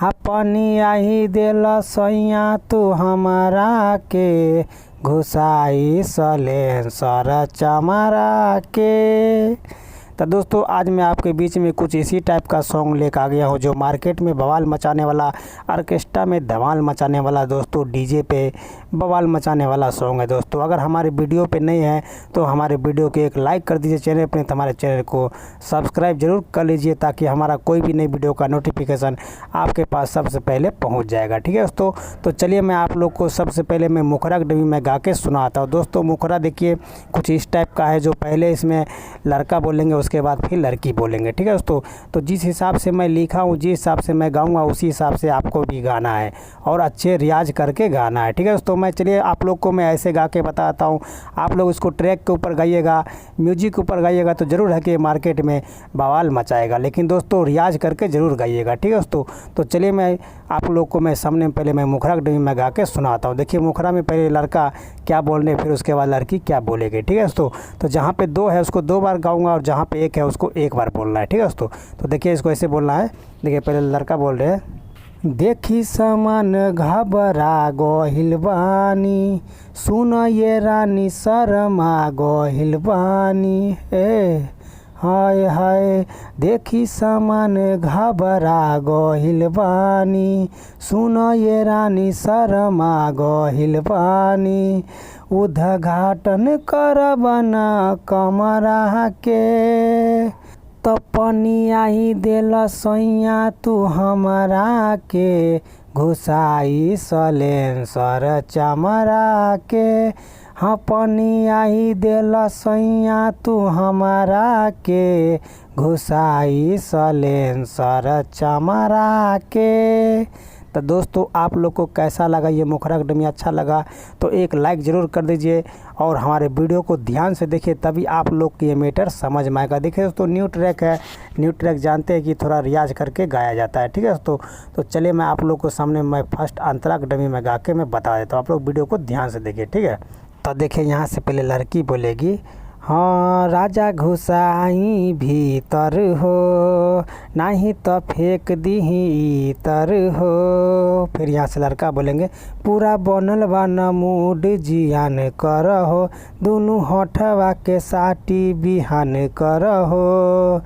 अपनिया ही दिल सैया तू हमारा के घुसाई सलेंसर चमरा के। तो दोस्तों आज मैं आपके बीच में कुछ इसी टाइप का सॉन्ग लेकर आ गया हूँ जो मार्केट में बवाल मचाने वाला, ऑर्केस्ट्रा में धमाल मचाने वाला, दोस्तों डीजे पे बवाल मचाने वाला सॉन्ग है। दोस्तों अगर हमारे वीडियो पे नए हैं तो हमारे वीडियो के एक लाइक कर दीजिए, चैनल पर तो हमारे चैनल को सब्सक्राइब जरूर कर लीजिए ताकि हमारा कोई भी नई वीडियो का नोटिफिकेशन आपके पास सबसे पहले पहुँच जाएगा। ठीक है दोस्तों, तो चलिए मैं आप लोग को सबसे पहले मैं मुखरा डमी में गा के सुनाता हूँ। दोस्तों मुखरा देखिए कुछ इस टाइप का है जो पहले इसमें लड़का बोलेंगे उसके बाद फिर लड़की बोलेंगे। ठीक है दोस्तों, तो जिस हिसाब से मैं लिखा हूँ, जिस हिसाब से मैं गाऊंगा उसी हिसाब से आपको भी गाना है और अच्छे रियाज करके गाना है। ठीक है दोस्तों, मैं चलिए आप लोग को मैं ऐसे गा के बताता हूँ, आप लोग इसको ट्रैक के ऊपर गाइएगा, म्यूजिक के ऊपर गाइएगा तो ज़रूर है कि मार्केट में बवाल मचाएगा, लेकिन दोस्तों रियाज करके ज़रूर गाइएगा। ठीक है दोस्तों, तो चलिए मैं आप लोग को मैं सामने पहले मैं मुखरा डमी में गा के सुनाता हूँ। देखिए मुखरा में पहले लड़का क्या बोलने फिर उसके बाद लड़की क्या बोलेगी। ठीक है दोस्तों, तो जहाँ पे दो है उसको 2 बार गाऊंगा और जहाँ पे एक है उसको 1 बार बोलना है। ठीक है दोस्तों, तो देखिए इसको ऐसे बोलना है। देखिए पहले लड़का बोल रहे हैं, देखी समान घबरा गइल बानी, सुन ये रानी शर्मा गइल बानी, हाय हाय देखी समान घबरा गइल बानी, सुन ये रानी शर्मा गइल बानी, उद्घाटन करबना कमरा के, तो पनिया ही दिल सैया तू हमारा के घुसाई सलेंसर चमरा के, हाँ पनिया ही दिल सैया तू हमारा के घुसाई सलेंसर चमरा के। तो दोस्तों आप लोग को कैसा लगा ये मुखरा डमी, अच्छा लगा तो एक लाइक ज़रूर कर दीजिए और हमारे वीडियो को ध्यान से देखिए तभी आप लोग की ये मैटर समझ में आएगा। देखिए दोस्तों न्यू ट्रैक है, न्यू ट्रैक जानते हैं कि थोड़ा रियाज करके गाया जाता है। ठीक है दोस्तों, तो चलिए मैं आप लोग को सामने मैं फर्स्ट अंतरा डमी में गा के मैं बता देता हूँ, आप लोग वीडियो को ध्यान से देखिए। ठीक है, तो देखिए यहाँ से पहले लड़की बोलेगी, हाँ राजा घुसाई भीतर हो, नहीं तो फेंक दीही इतर हो। फिर यहाँ से लड़का बोलेंगे, पूरा बनल बा मूड जियान कर हो, दोनों होठवा के साटी बिहान कर हो,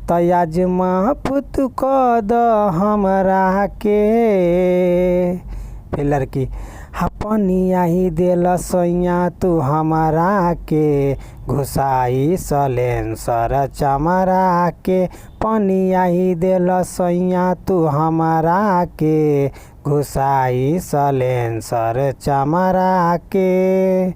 तो आज माफ तू कह द हमरा के। फिर लड़की, अपनिया ही दिल सैया तू हमारा के घुसाई सलेंसर चमरा के, पनिया ही दिल सैया तू हमारा के घुसाई सलेंसर चमरा के।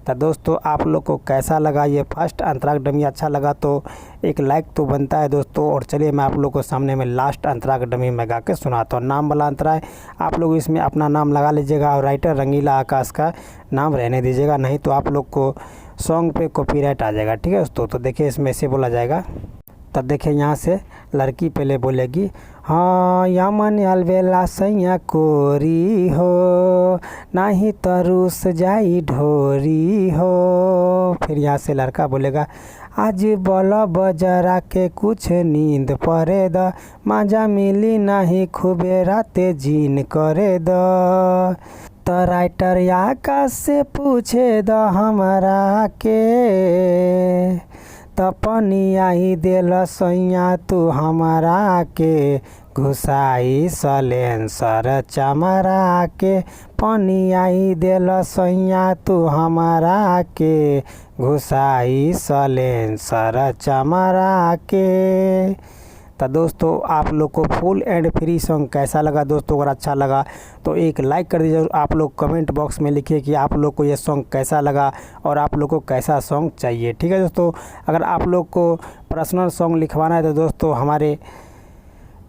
तो दोस्तों आप लोग को कैसा लगा ये फर्स्ट अंतरा डमी, अच्छा लगा तो एक लाइक तो बनता है दोस्तों। और चलिए मैं आप लोग को सामने में लास्ट अंतरा डमी में गा के सुनाता हूँ। नाम वाला अंतरा है, आप लोग इसमें अपना नाम लगा लीजिएगा और राइटर रंगीला आकाश का नाम रहने दीजिएगा, नहीं तो आप लोग को सॉन्ग पे कॉपीराइट आ जाएगा। ठीक है दोस्तों, तो देखिए इसमें ऐसे बोला जाएगा। तब देखिए यहाँ से लड़की पहले बोलेगी, हाँ यमन अलबेला सैया कोरी हो, नहीं तो रूस जाई ढोरी हो। फिर यहाँ से लड़का बोलेगा, आज बल बजरा के कुछ नींद पड़े द, मजा मिली नहीं खूबे राते जीन करे द, तो राइटर आकाश से पूछे द हमरा के, तो पनिया ही दिल सैया तू हमारा के घुसाई सलेंसर चमरा के, पनिया ही दिल सैया तू हमारा के घुसाई सलेंसर चमरा के। तो दोस्तों आप लोग को फुल एंड फ्री सॉन्ग कैसा लगा दोस्तों, अगर अच्छा लगा तो एक लाइक कर दीजिए। आप लोग कमेंट बॉक्स में लिखिए कि आप लोग को ये सॉन्ग कैसा लगा और आप लोग को कैसा सॉन्ग चाहिए। ठीक है दोस्तों, अगर आप लोग को पर्सनल सॉन्ग लिखवाना है तो दोस्तों हमारे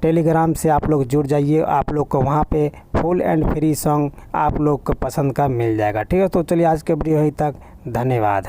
टेलीग्राम से आप लोग जुड़ जाइए, आप लोग को वहाँ पे फुल एंड फ्री सॉन्ग आप लोग को पसंद का मिल जाएगा। ठीक है, तो चलिए आज के वीडियो यहीं तक, धन्यवाद।